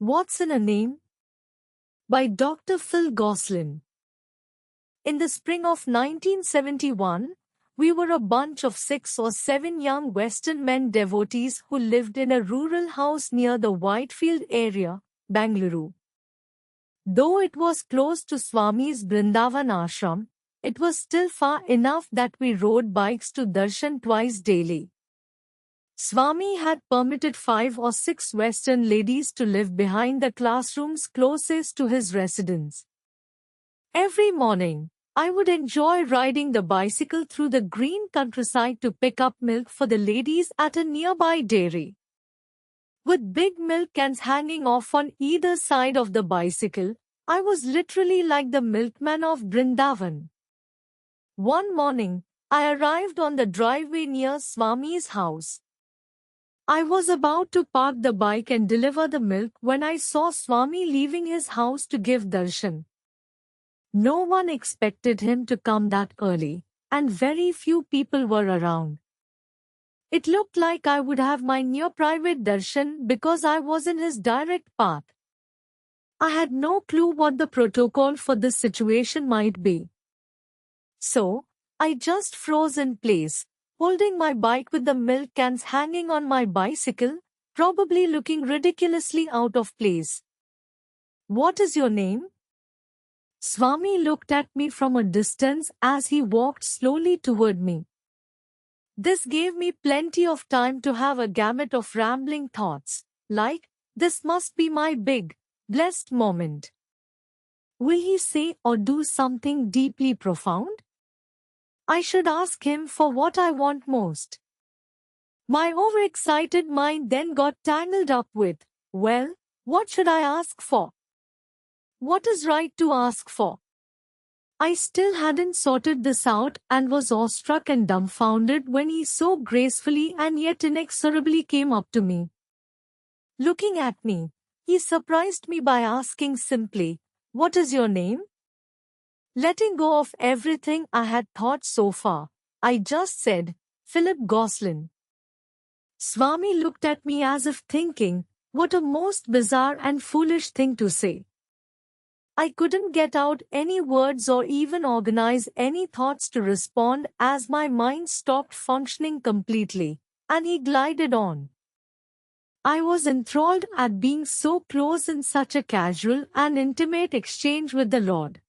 What's in a Name? By Dr. Phil Gosselin. In the spring of 1971, we were a bunch of 6 or 7 young Western men devotees who lived in a rural house near the Whitefield area, Bangalore. Though it was close to Swami's Brindavan ashram, it was still far enough that we rode bikes to darshan twice daily. Swami had permitted 5 or 6 Western ladies to live behind the classrooms closest to his residence. Every morning, I would enjoy riding the bicycle through the green countryside to pick up milk for the ladies at a nearby dairy. With big milk cans hanging off on either side of the bicycle, I was literally like the milkman of Brindavan. One morning, I arrived on the driveway near Swami's house. I was about to park the bike and deliver the milk when I saw Swami leaving his house to give darshan. No one expected him to come that early, and very few people were around. It looked like I would have my near private darshan because I was in his direct path. I had no clue what the protocol for this situation might be. So, I just froze in place, holding my bike with the milk cans hanging on my bicycle, probably looking ridiculously out of place. "What is your name?" Swami looked at me from a distance as he walked slowly toward me. This gave me plenty of time to have a gamut of rambling thoughts, like, this must be my big, blessed moment. Will he say or do something deeply profound? I should ask him for what I want most. My overexcited mind then got tangled up with, well, what should I ask for? What is right to ask for? I still hadn't sorted this out and was awestruck and dumbfounded when he so gracefully and yet inexorably came up to me. Looking at me, he surprised me by asking simply, "What is your name?" Letting go of everything I had thought so far, I just said, "Philip Gosselin." Swami looked at me as if thinking, what a most bizarre and foolish thing to say. I couldn't get out any words or even organize any thoughts to respond as my mind stopped functioning completely, and he glided on. I was enthralled at being so close in such a casual and intimate exchange with the Lord.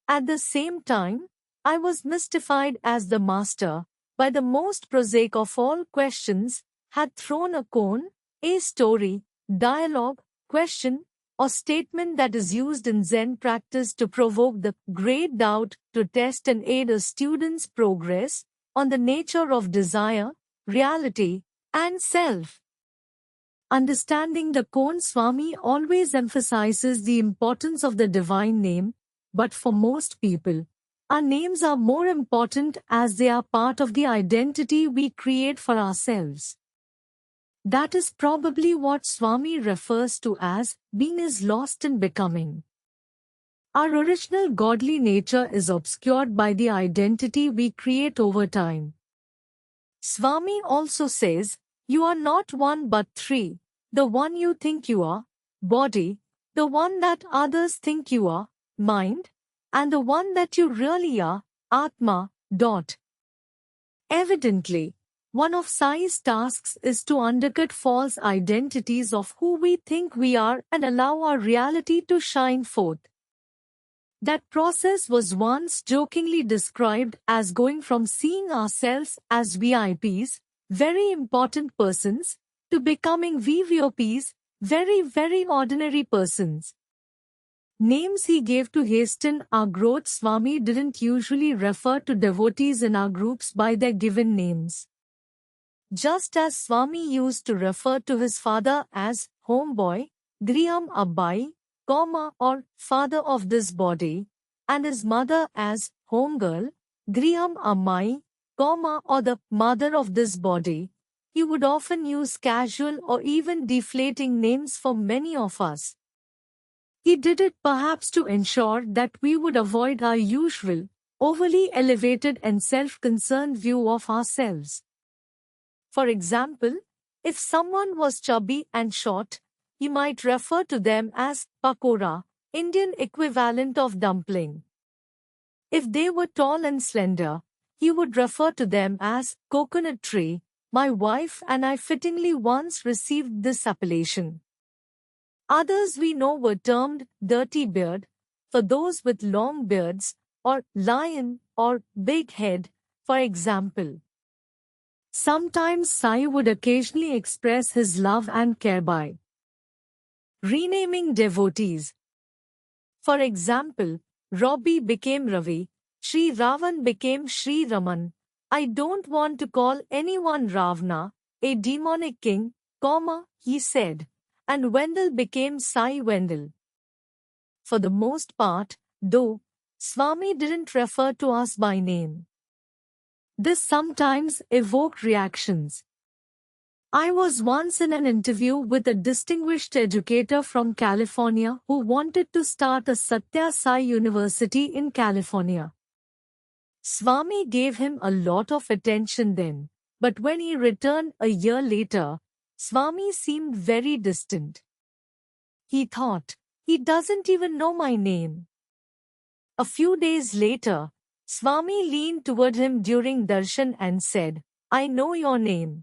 At the same time, I was mystified as the Master, by the most prosaic of all questions, had thrown a cone, a story, dialogue, question, or statement that is used in Zen practice to provoke the great doubt, to test and aid a student's progress on the nature of desire, reality, and self. Understanding the cone, Swami always emphasizes the importance of the divine name, but for most people, our names are more important as they are part of the identity we create for ourselves. That is probably what Swami refers to as being is lost in becoming. Our original godly nature is obscured by the identity we create over time. Swami also says, "You are not one but three, the one you think you are, body, the one that others think you are, mind, and the one that you really are, Atma." Evidently, one of Sai's tasks is to undercut false identities of who we think we are and allow our reality to shine forth. That process was once jokingly described as going from seeing ourselves as VIPs, very important persons, to becoming VVOPs, very, very ordinary persons. Names he gave to hasten our growth. Swami didn't usually refer to devotees in our groups by their given names. Just as Swami used to refer to his father as homeboy, Griham Abbai, or father of this body, and his mother as homegirl, Griham Ammai, or the mother of this body, he would often use casual or even deflating names for many of us. He did it perhaps to ensure that we would avoid our usual, overly elevated and self-concerned view of ourselves. For example, if someone was chubby and short, he might refer to them as pakora, Indian equivalent of dumpling. If they were tall and slender, he would refer to them as coconut tree. My wife and I fittingly once received this appellation. Others we know were termed dirty beard, for those with long beards, or lion, or big head, for example. Sometimes Sai would occasionally express his love and care by renaming devotees. For example, Robbie became Ravi, Sri Ravan became Sri Raman. I don't want to call anyone Ravana, a demonic king, he said, and Wendell became Sai Wendell. For the most part, though, Swami didn't refer to us by name. This sometimes evoked reactions. I was once in an interview with a distinguished educator from California who wanted to start a Satya Sai University in California. Swami gave him a lot of attention then, but when he returned a year later, Swami seemed very distant. He thought, he doesn't even know my name. A few days later, Swami leaned toward him during darshan and said, I know your name.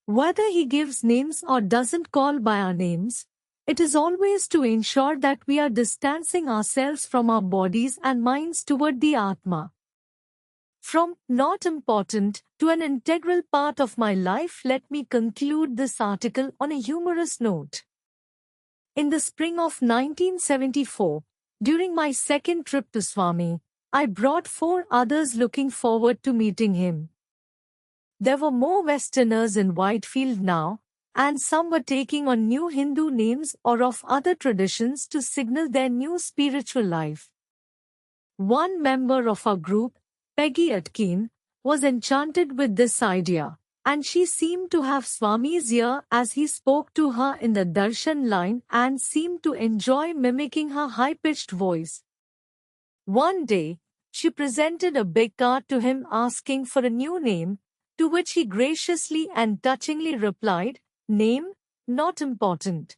Whether he gives names or doesn't call by our names, it is always to ensure that we are distancing ourselves from our bodies and minds toward the Atma. From not important to an integral part of my life, let me conclude this article on a humorous note. In the spring of 1974, during my second trip to Swami, I brought 4 others looking forward to meeting him. There were more Westerners in Whitefield now, and some were taking on new Hindu names or of other traditions to signal their new spiritual life. One member of our group, Peggy Atkin, was enchanted with this idea, and she seemed to have Swami's ear as he spoke to her in the darshan line and seemed to enjoy mimicking her high-pitched voice. One day, she presented a big card to him asking for a new name, to which he graciously and touchingly replied, Name, not important.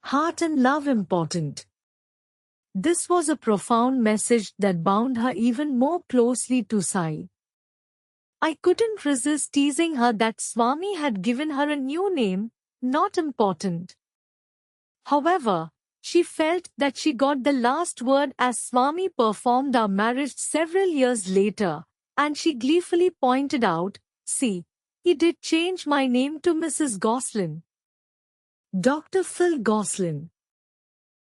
Heart and love important. This was a profound message that bound her even more closely to Sai. I couldn't resist teasing her that Swami had given her a new name, not important. However, she felt that she got the last word as Swami performed our marriage several years later, and she gleefully pointed out, see, he did change my name to Mrs. Goslin. Dr. Phil Goslin.